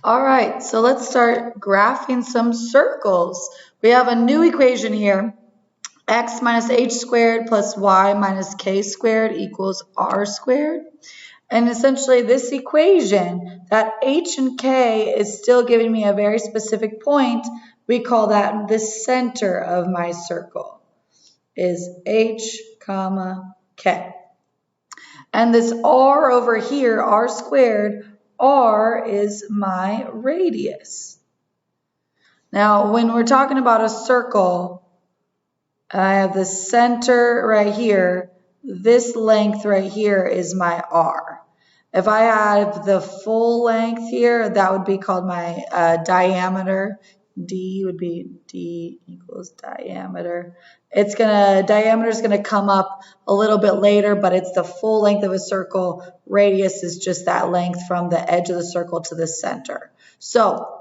All right, so let's start graphing some circles. We have a new equation here. X minus h squared plus y minus k squared equals r squared. And essentially this equation, that h and k is still giving me a very specific point. We call that the center of my circle is h, comma, k. And this r over here, r squared, r is my radius. Now, when we're talking about a circle, I have the center right here. This length right here is my r. If I have the full length here, that would be called my diameter. D would be D equals diameter. Diameter is gonna come up a little bit later, but it's the full length of a circle. Radius is just that length from the edge of the circle to the center. So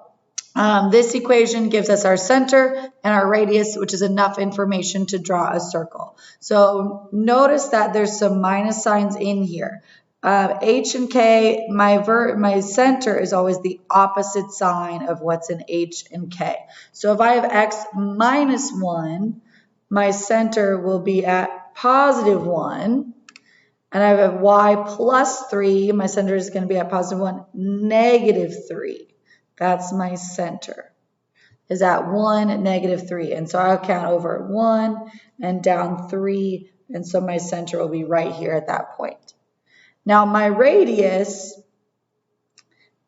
this equation gives us our center and our radius, which is enough information to draw a circle. So notice that there's some minus signs in here. H and K, my center is always the opposite sign of what's in H and K. So if I have X minus 1, my center will be at positive 1. And I have Y plus 3, my center is going to be at positive 1, negative 3. That's my center, is at 1, negative 3. And so I'll count over 1 and down 3. And so my center will be right here at that point. Now my radius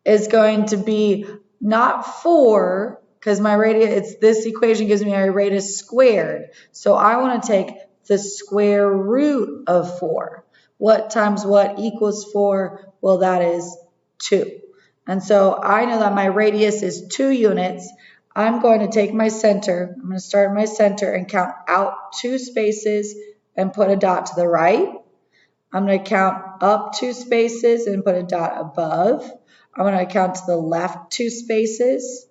is going to be not 4, because my radius, this equation gives me my radius squared. So I want to take the square root of 4. What times what equals 4? Well, that is 2. And so I know that my radius is 2 units. I'm going to take my center. I'm going to start my center and count out 2 spaces and put a dot to the right. I'm going to count up 2 spaces and put a dot above. I'm going to count to the left 2 spaces.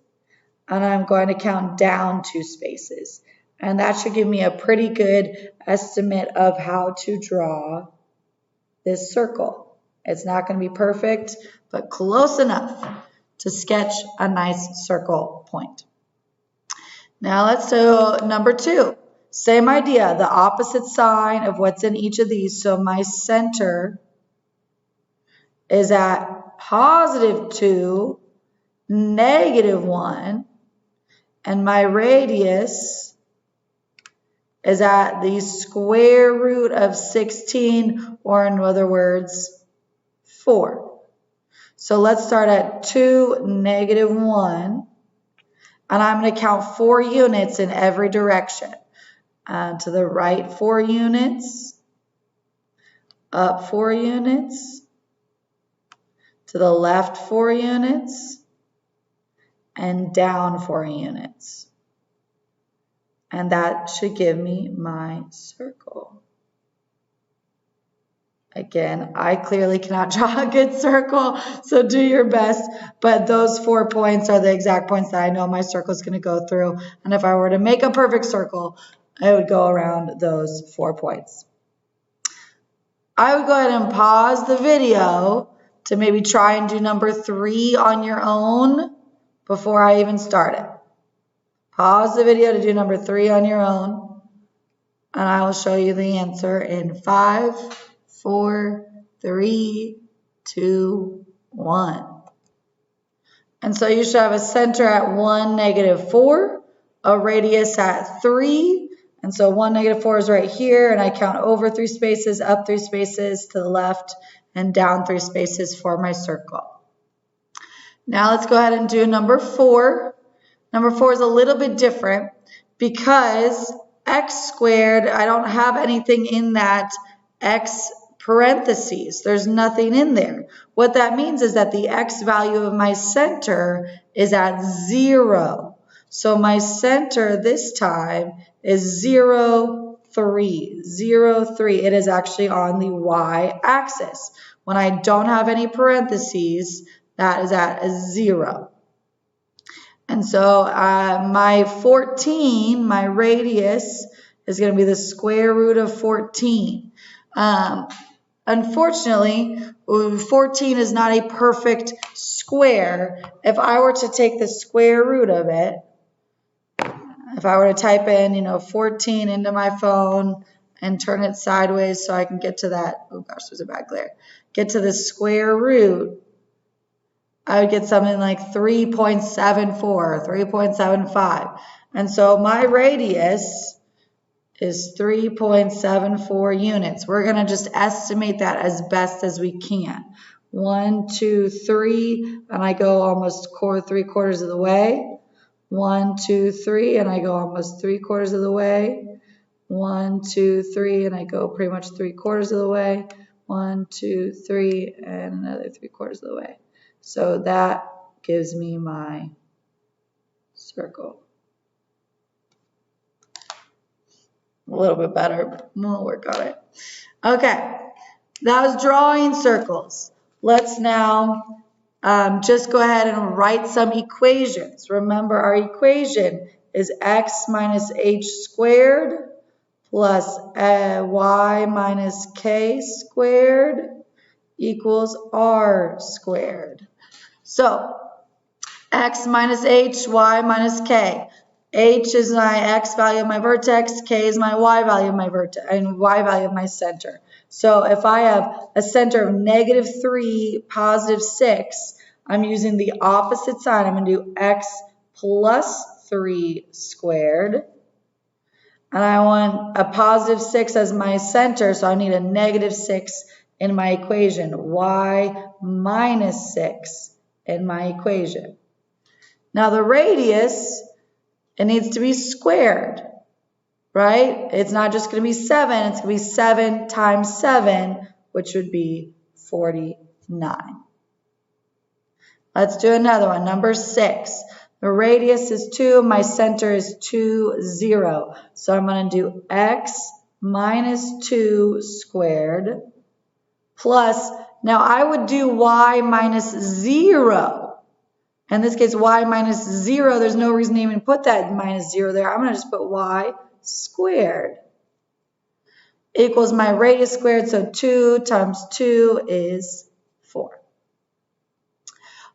And I'm going to count down 2 spaces. And that should give me a pretty good estimate of how to draw this circle. It's not going to be perfect, but close enough to sketch a nice circle point. Now let's do number 2. Same idea, the opposite sign of what's in each of these. So my center is at positive 2, negative 1, and my radius is at the square root of 16, or in other words, 4. So let's start at 2, negative 1, and I'm going to count 4 units in every direction. To the right 4 units, up 4 units, to the left 4 units, and down 4 units. And that should give me my circle. Again, I clearly cannot draw a good circle, so do your best. But those 4 points are the exact points that I know my circle is going to go through. And if I were to make a perfect circle, I would go around those 4 points. I would go ahead and pause the video to maybe try and do number 3 on your own before I even start it. Pause the video to do number 3 on your own, and I will show you the answer in 5, 4, 3, 2, 1. And so you should have a center at 1, negative 4, a radius at 3, and so 1, negative 4 is right here, and I count over 3 spaces, up 3 spaces to the left, and down 3 spaces for my circle. Now let's go ahead and do number 4. Number 4 is a little bit different because x squared, I don't have anything in that x parentheses. There's nothing in there. What that means is that the x value of my center is at 0. So my center this time is 0, 3. 0, 3. It is actually on the y-axis. When I don't have any parentheses, that is at a 0. And so my 14, my radius, is going to be the square root of 14. Unfortunately, 14 is not a perfect square square, if I were to take the square root of it, if I were to type in, 14 into my phone and turn it sideways so I can get to that, oh gosh, there's a bad glare, get to the square root, I would get something like 3.74, 3.75. And so my radius is 3.74 units. We're going to just estimate that as best as we can. 1, 2, 3, and I go almost 3/4 of the way. 1, 2, 3, and I go almost 3/4 of the way. 1, 2, 3, and I go pretty much 3/4 of the way. 1, 2, 3, and another 3/4 of the way. So that gives me my circle. A little bit better, but we'll work on it. Okay, that was drawing circles. Let's now just go ahead and write some equations. Remember, our equation is x minus h squared plus y minus k squared equals r squared. So, x minus h, y minus k. H is my x value of my vertex, k is my y value of my vertex, and y value of my center. So if I have a center of -3, +6, I'm using the opposite sign. I'm going to do x plus 3 squared. And I want a +6 as my center, so I need a -6 in my equation. Y minus 6 in my equation. Now the radius, it needs to be squared, right? It's not just going to be 7, it's going to be 7 times 7, which would be 49. Let's do another one, number 6. The radius is 2, my center is 2, 0. So I'm going to do x minus 2 squared plus, now I would do y minus 0. In this case, y minus 0, there's no reason to even put that minus 0 there. I'm going to just put y squared equals my radius squared, so 2 times 2 is 4.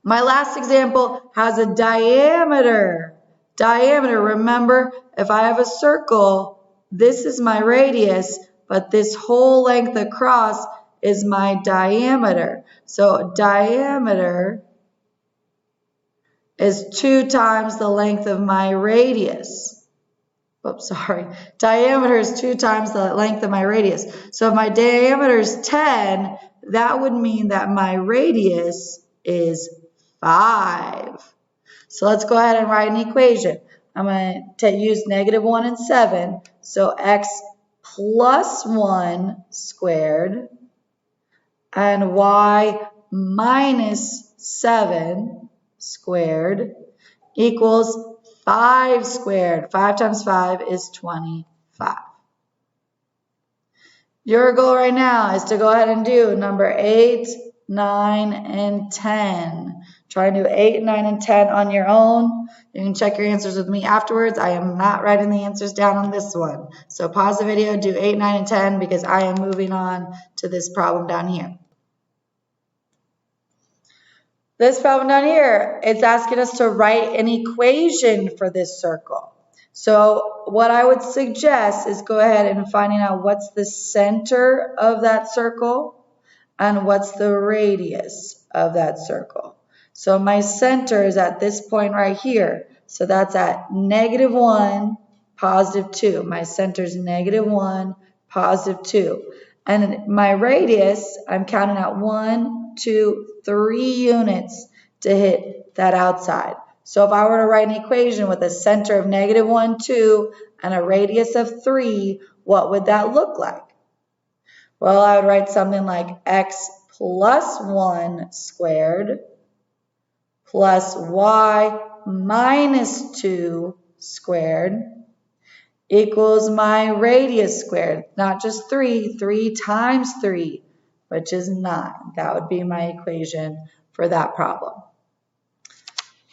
My last example has a diameter. Diameter, remember, if I have a circle, this is my radius, but this whole length across is my diameter. So diameter is 2 times the length of my radius. Oops, sorry. Diameter is 2 times the length of my radius. So if my diameter is 10, that would mean that my radius is 5. So let's go ahead and write an equation. I'm going to use -1 and 7. So x plus 1 squared and y minus 7 squared equals 5 squared. 5 times 5 is 25. Your goal right now is to go ahead and do number 8, 9, and 10. Try and do 8, 9, and 10 on your own. You can check your answers with me afterwards. I am not writing the answers down on this one. So pause the video, do 8, 9, and 10 because I am moving on to this problem down here. This problem down here, it's asking us to write an equation for this circle. So what I would suggest is go ahead and finding out what's the center of that circle and what's the radius of that circle. So my center is at this point right here. So that's at -1, +2. My center is -1, +2. And my radius, I'm counting out 1, 2, 3 units to hit that outside. So if I were to write an equation with a center of -1, 2, and a radius of 3, what would that look like? Well, I would write something like x plus 1 squared plus y minus 2 squared equals my radius squared. Not just 3, 3 times 3, which is 9. That would be my equation for that problem.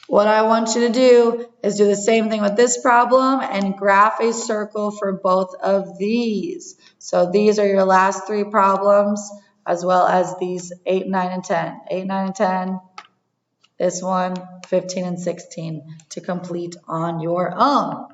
What I want you to do is do the same thing with this problem and graph a circle for both of these. So these are your last 3 problems as well as these 8, 9, and 10. 8, 9, and 10 this one, 15 and 16 to complete on your own.